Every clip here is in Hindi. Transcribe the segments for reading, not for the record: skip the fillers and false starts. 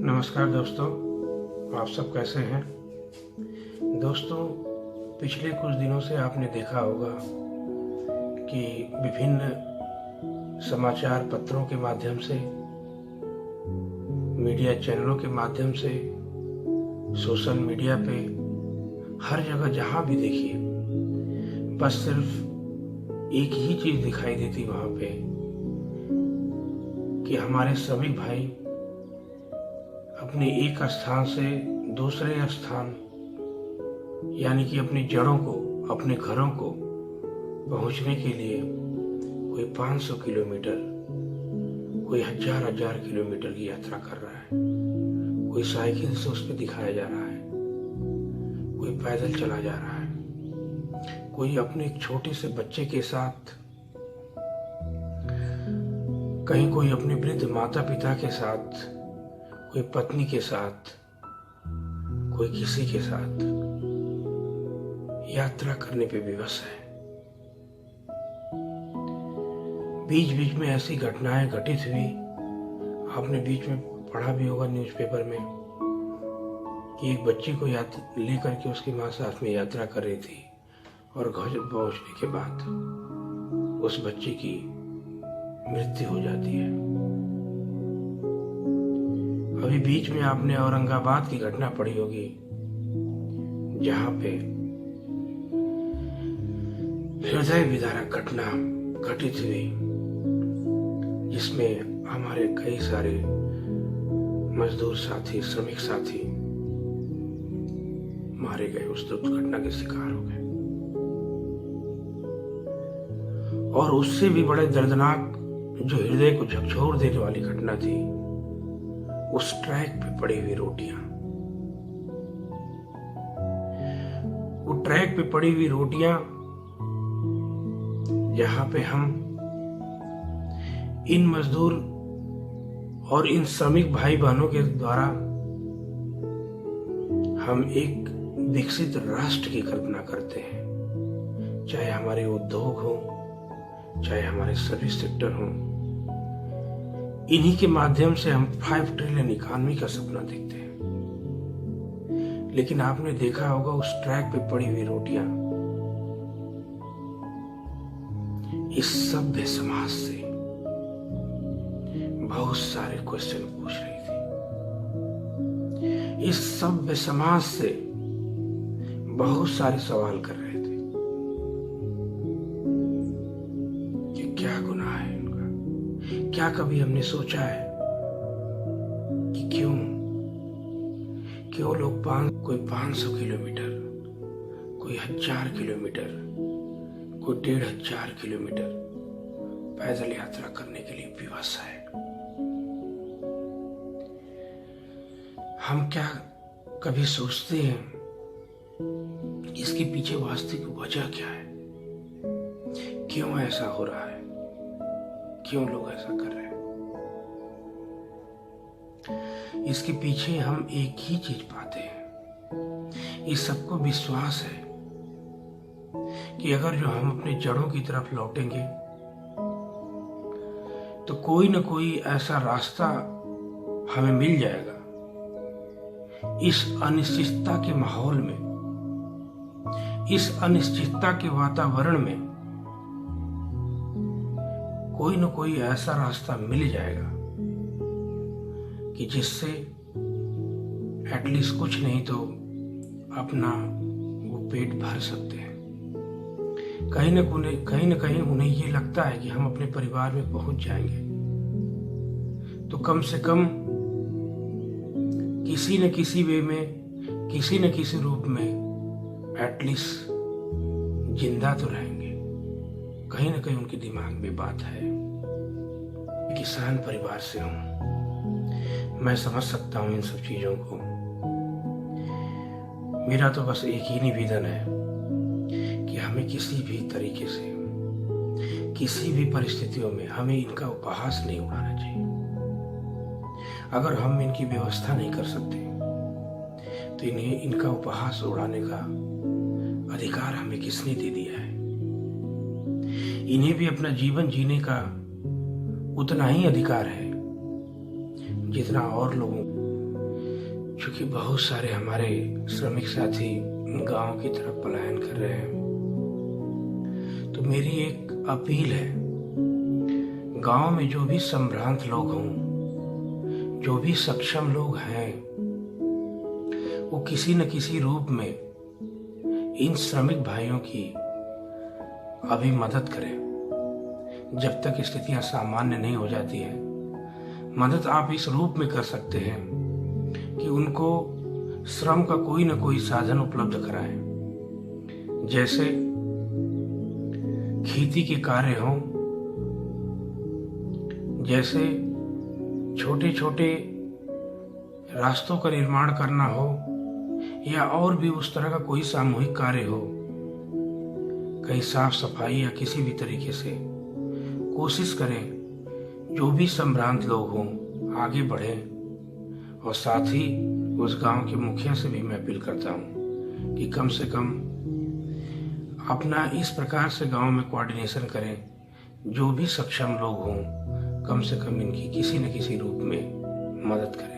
नमस्कार दोस्तों, आप सब कैसे हैं। दोस्तों, पिछले कुछ दिनों से आपने देखा होगा कि विभिन्न समाचार पत्रों के माध्यम से, मीडिया चैनलों के माध्यम से, सोशल मीडिया पे, हर जगह जहाँ भी देखिए बस सिर्फ एक ही चीज़ दिखाई देती वहाँ पे कि हमारे श्रमिक भाई अपने एक स्थान से दूसरे स्थान यानी कि अपनी जड़ों को, अपने घरों को पहुंचने के लिए कोई 500 किलोमीटर, कोई हजार किलोमीटर की यात्रा कर रहा है। कोई साइकिल से उस पर दिखाया जा रहा है, कोई पैदल चला जा रहा है, कोई अपने एक छोटे से बच्चे के साथ, कहीं कोई अपने वृद्ध माता पिता के साथ, कोई पत्नी के साथ, कोई किसी के साथ यात्रा करने पे विवश है। बीच बीच में ऐसी घटनाएं घटित हुई, आपने बीच में पढ़ा भी होगा न्यूज़पेपर में कि एक बच्ची को लेकर के उसकी माँ साथ में यात्रा कर रही थी और घर पहुंचने के बाद उस बच्ची की मृत्यु हो जाती है। अभी बीच में आपने औरंगाबाद की घटना पढ़ी होगी, जहां पे हृदय विदारक घटना घटित हुई, जिसमें हमारे कई सारे मजदूर साथी, श्रमिक साथी मारे गए, उस दुर्घटना के शिकार हो गए। और उससे भी बड़े दर्दनाक, जो हृदय को झकझोर देने वाली घटना थी, उस ट्रैक पे पड़ी हुई रोटियां। वो ट्रैक पे पड़ी हुई रोटियां, जहां पे हम इन मजदूर और इन श्रमिक भाई बहनों के द्वारा हम एक विकसित राष्ट्र की कल्पना करते हैं। चाहे हमारे उद्योग हो, चाहे हमारे सर्विस सेक्टर हो, इन्हीं के माध्यम से हम 5 ट्रिलियन इकॉनमी का सपना देखते हैं। लेकिन आपने देखा होगा उस ट्रैक पे पड़ी हुई रोटियां इस सभ्य समाज से बहुत सारे क्वेश्चन पूछ रही थी। इस सभ्य समाज से बहुत सारे सवाल कर रहे थे कि क्या गुनाह है इनका। क्या कभी हमने सोचा है कि क्यों लोग कोई 500 किलोमीटर, कोई 1000 किलोमीटर, कोई 1500 किलोमीटर पैदल यात्रा करने के लिए विवश है। हम क्या कभी सोचते हैं इसके पीछे वास्तविक वजह क्या है? क्यों ऐसा हो रहा है? क्यों लोग ऐसा कर रहे हैं? इसके पीछे हम एक ही चीज पाते हैं। इस सबको विश्वास है कि अगर जो हम अपने जड़ों की तरफ लौटेंगे तो कोई न कोई ऐसा रास्ता हमें मिल जाएगा। इस अनिश्चितता के माहौल में, इस अनिश्चितता के वातावरण में कोई न कोई ऐसा रास्ता मिल जाएगा कि जिससे एटलीस्ट कुछ नहीं तो अपना वो पेट भर सकते हैं। कहीं न कहीं उन्हें ये लगता है कि हम अपने परिवार में पहुंच जाएंगे तो कम से कम किसी न किसी वे में, किसी न किसी रूप में एटलीस्ट जिंदा तो रहेंगे। कहीं न कहीं उनके दिमाग में बात है। किसान परिवार से हूं, मैं समझ सकता हूं इन सब चीजों को। मेरा तो बस एक ही निवेदन है कि हमें किसी भी तरीके से, किसी भी परिस्थितियों में हमें इनका उपहास नहीं उड़ाना चाहिए। अगर हम इनकी व्यवस्था नहीं कर सकते तो इनका उपहास उड़ाने का अधिकार हमें किसने दे दिया है? इन्हें भी अपना जीवन जीने का उतना ही अधिकार है जितना और लोगों को। क्योंकि बहुत सारे हमारे श्रमिक साथी गांव की तरफ पलायन कर रहे हैं। तो मेरी एक अपील है, गांव में जो भी संभ्रांत लोग हों, जो भी सक्षम लोग हैं, वो किसी न किसी रूप में इन श्रमिक भाइयों की अभी मदद करें। जब तक स्थितियां सामान्य नहीं हो जाती है, मदद आप इस रूप में कर सकते हैं कि उनको श्रम का कोई न कोई साधन उपलब्ध कराएं। जैसे खेती के कार्य हों, जैसे छोटे छोटे रास्तों का निर्माण करना हो, या और भी उस तरह का कोई सामूहिक कार्य हो, कहीं साफ सफाई या किसी भी तरीके से कोशिश करें जो भी संभ्रांत लोग हों आगे बढ़ें। और साथ ही उस गांव के मुखिया से भी मैं अपील करता हूं कि कम से कम अपना इस प्रकार से गांव में कोऑर्डिनेशन करें, जो भी सक्षम लोग हों कम से कम इनकी किसी न किसी रूप में मदद करें।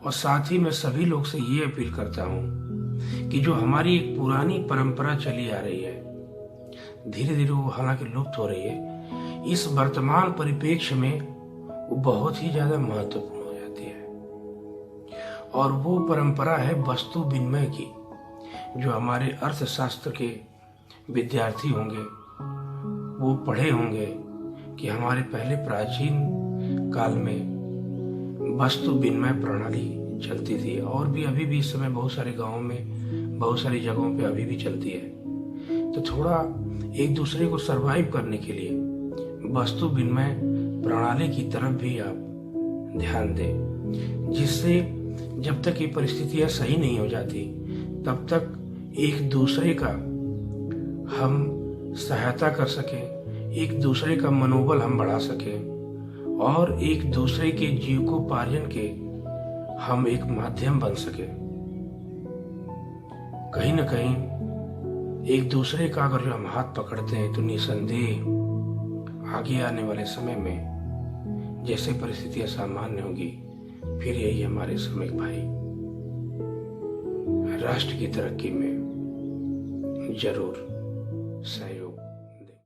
और साथ ही मैं सभी लोग से ये अपील करता हूं कि जो हमारी एक पुरानी परंपरा चली आ रही है, धीरे धीरे वो हालांकि लुप्त हो रही है, इस वर्तमान परिप्रेक्ष्य में वो बहुत ही ज्यादा महत्वपूर्ण हो जाती है। और वो परंपरा है वस्तु विनिमय की। जो हमारे अर्थशास्त्र के विद्यार्थी होंगे वो पढ़े होंगे कि हमारे पहले प्राचीन काल में वस्तु विनिमय प्रणाली चलती थी, और भी अभी भी इस समय बहुत सारे गांवों में, बहुत सारी जगहों पे अभी भी चलती है। तो थोड़ा एक दूसरे को सरवाइव करने के लिए वस्तु विनिमय प्रणाली की तरफ भी आप ध्यान दें, जिससे जब तक ये परिस्थितियां सही नहीं हो जाती तब तक एक दूसरे का हम सहायता कर सकें, एक दूसरे का मनोबल हम बढ़ा सकें, और एक दूसरे के जीविकोपार्जन के हम एक माध्यम बन सके। कहीं न कहीं एक दूसरे का अगर जो हम हाथ पकड़ते हैं तो निसंदेह आगे आने वाले समय में जैसे परिस्थितियां सामान्य होगी, फिर यही हमारे श्रमिक भाई राष्ट्र की तरक्की में जरूर सहयोग